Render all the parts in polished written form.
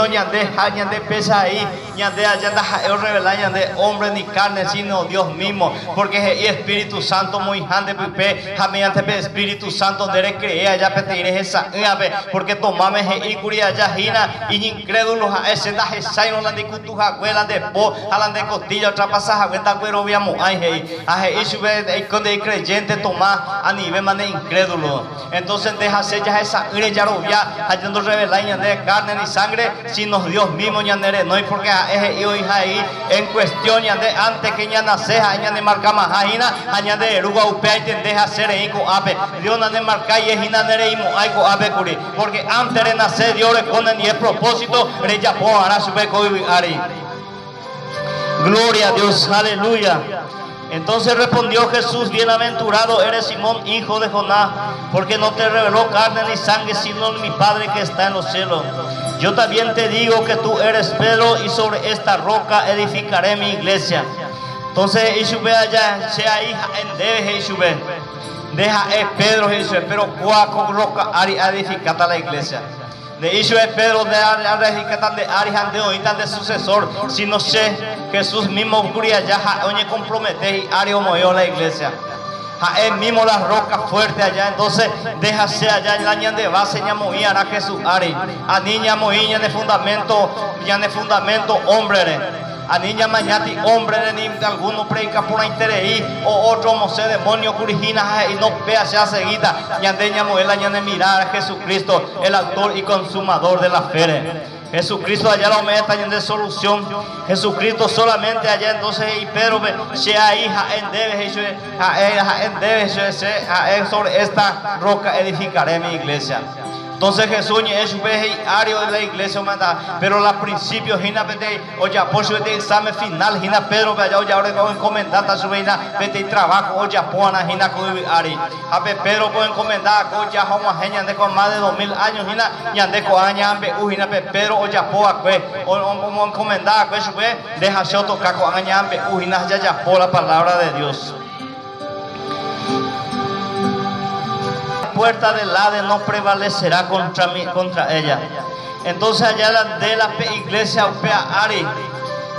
sino ñande pesa ahí, ñande allá anda revelar ñande hombre ni carne, sino Dios mismo, porque es Espíritu Santo muy grande, mediante Espíritu Santo debe creer allá peteire esa porque tomame y curia allá hina y incrédulos a ese da esa no la de cutuja cuela de po alan de costilla otra pasaja cuenta cuero viamo ay ay sube con de creyente toma a nivel más de incrédulo. Entonces deja ser ya esa ya robia hallando revelar ñande carne ni sangre, sino Dios mismo ñande no, porque es hijo hija ahí en cuestión ñande antes que ña nace ñande marca más hina ñande ruga upea y deja hacer en co ape Dios ñande marca y hina nere imo ay co ape curi, porque antes de nacer Dios le pone ni el propósito re ya po hará sube co ari. Gloria a Dios, aleluya. Entonces respondió Jesús: bienaventurado eres Simón, hijo de Jonás, porque no te reveló carne ni sangre, sino mi Padre que está en los cielos. Yo también te digo que tú eres Pedro, y sobre esta roca edificaré mi iglesia. Entonces Isube allá sea hija en debe Isube deja Pedro Isube, pero cuaco roca ari edificata la iglesia. De Isube Pedro de edificata de arihan de hoy tan de sucesor, si no sé Jesús mismo curia ya oye compromete y ari movió la iglesia. Él mismo la roca fuerte allá, entonces déjase allá en la ñan de base ña movía a Jesús ari a niña moía de fundamento hombre a niña mañati hombre ni alguno predica por interés o otro mose demonio curigina y no vea sea seguida ñandeña moela ñan de mirar a Jesucristo, el autor y consumador de la fe. Jesucristo allá la meta de solución. Jesucristo solamente allá, entonces y Pedro sea hija en debe sobre esta roca edificaré mi iglesia. Entonces Jesús es área de la iglesia manda, pero la principio hina pete oya por su examen final hina Pedro allá oya ahora con encomendar su hina pete trabajo oya pona hina con ari a Pedro con encomendar oya homo genia de con más de 2000 años hina ñande ko aña ambe hina Pedro oya poa que o encomendar que su deja shoto kako aña ambe hina ya por la palabra de Dios. Puerta del Hades no prevalecerá contra ella. Entonces allá de la iglesia upea ari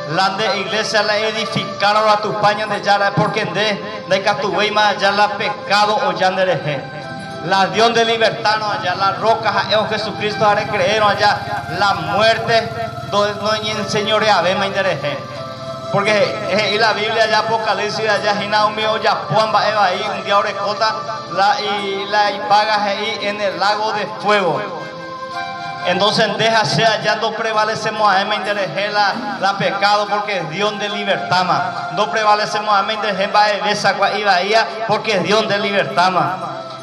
la de iglesia la edificaron a tu paña de yara porque de catuveima allá la pecado o ya nereje la Dios de libertad no allá la roca a Jesucristo haré creer allá la muerte no enseñorea ve me nereje. Porque y la Biblia allá Apocalipsis allá Ginaumi ya Juan va ahí un día orecota la paga ahí en el lago de fuego. Entonces déjase allá no prevalecemos a él me interese la pecado porque es Dios de libertad más. No prevalecemos a él me interese va esa y bahía porque es Dios de libertad más.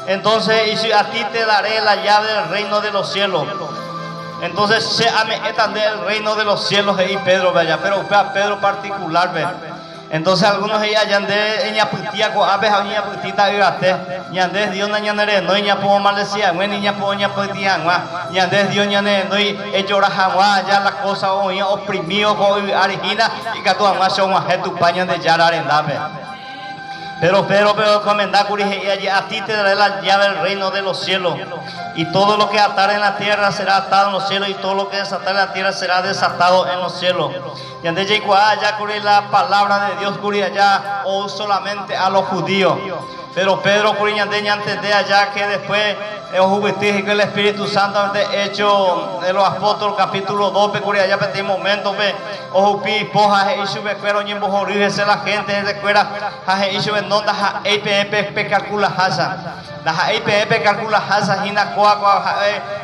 Entonces y si a ti te daré la llave del reino de los cielos. Entonces se ame del reino de los cielos y Pedro vaya, pero Pedro particular ve. Entonces algunos ella yande ella putia ko abe ella putita irate yande Dios na ñanere no ella po maldecía when ella po ella putia yande Dios ñane no ellos rajawa ya la cosa o oprimido ko arigina y que tu ama son a tu paña de yararendame. Pero comendar a ti te daré la llave del reino de los cielos. Y todo lo que atar en la tierra será atado en los cielos, y todo lo que desatar en la tierra será desatado en los cielos. Y ande ya la palabra de Dios allá o solamente a los judíos. Pero Pedro entendé allá que después que el Espíritu Santo hecho de los apóstoles capítulo 2 allá en este momento ojupi poja y sube cuero y embojorírese la gente de cuera y sube no da EPP calcula hasa da EPP calcula hasa hina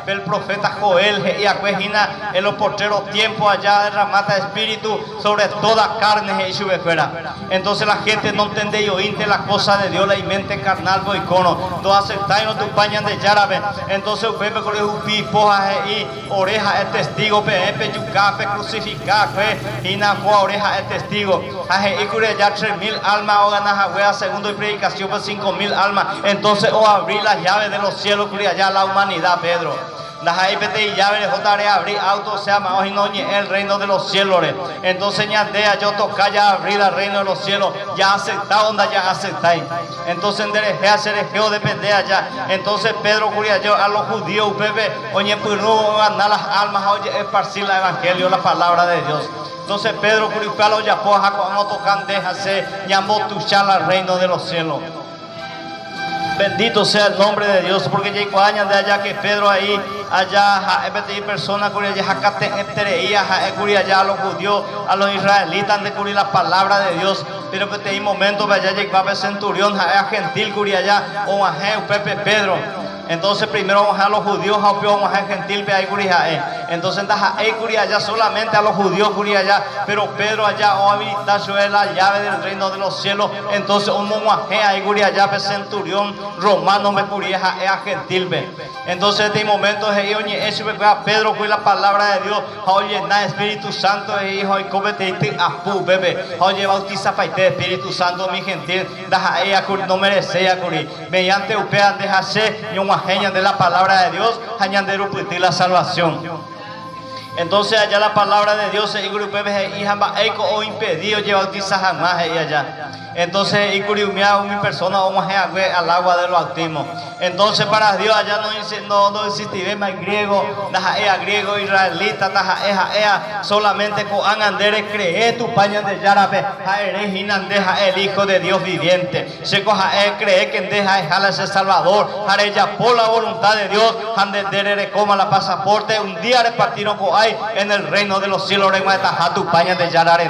el profeta Joel y acuejina en los porteros tiempos allá derramata espíritu sobre toda carne y sube fuera. Entonces la gente no entiende y oíste la cosa de Dios la mente carnal boicono no aceptáis no tu pañan de yarabe. Entonces pepe con el poja y oreja es testigo pepe yucape crucificado y nacoa oreja es testigo y cure ya 3000 almas o ganas a segundo y predicación por 5000 almas. Entonces o abrir las llaves de los cielos cure allá la humanidad Pedro. Dajai pete y llave jotare abrir auto se llama hoy no el reino de los cielos. Entonces ñandea yo toca ya abrir el reino de los cielos. Ya acepta onda ya aceptáis. Entonces endereje hacer el geo depende allá. Entonces Pedro curia yo a los judíos Pepe oye purú ganar las almas oye esparcir el evangelio la palabra de Dios. Entonces Pedro curia los yapoja cuando tocan déjase llamó tu chala al reino de los cielos. Bendito sea el nombre de Dios, porque llegó años de allá que Pedro ahí, allá, personas que allá a los judíos, a los israelitas, de cubrir la palabra de Dios. Pero que hay momentos que allá llegó a centurión, a gentil, curia allá, o a Pepe Pedro. Entonces primero vamos a los judíos, vamos a gentil, entonces allá solamente a los judíos, pero Pedro allá o habilita la llave del reino de los cielos. Entonces un monje ahí allá centurión romano me curia a gentil. Entonces en este momento Pedro cuida la palabra de Dios, oye na Espíritu Santo hijo y comete a pu bebé, oye bautiza paite Espíritu Santo mi gentil, no merece mediante upean déjase y un de la palabra de Dios, de la salvación. Entonces allá la palabra de Dios o impedido llevar jamás allá. Entonces mi persona vamos al agua del bautismo. Entonces para Dios allá no existe más griego, griego, israelita, solamente con andere cree tu paña de yarabe, el hijo de Dios viviente. Se coja cree que deja ese Salvador, ya por la voluntad de Dios, ande coma la pasaporte, un día repartieron con en el reino de los cielos, tu paña de yarabe.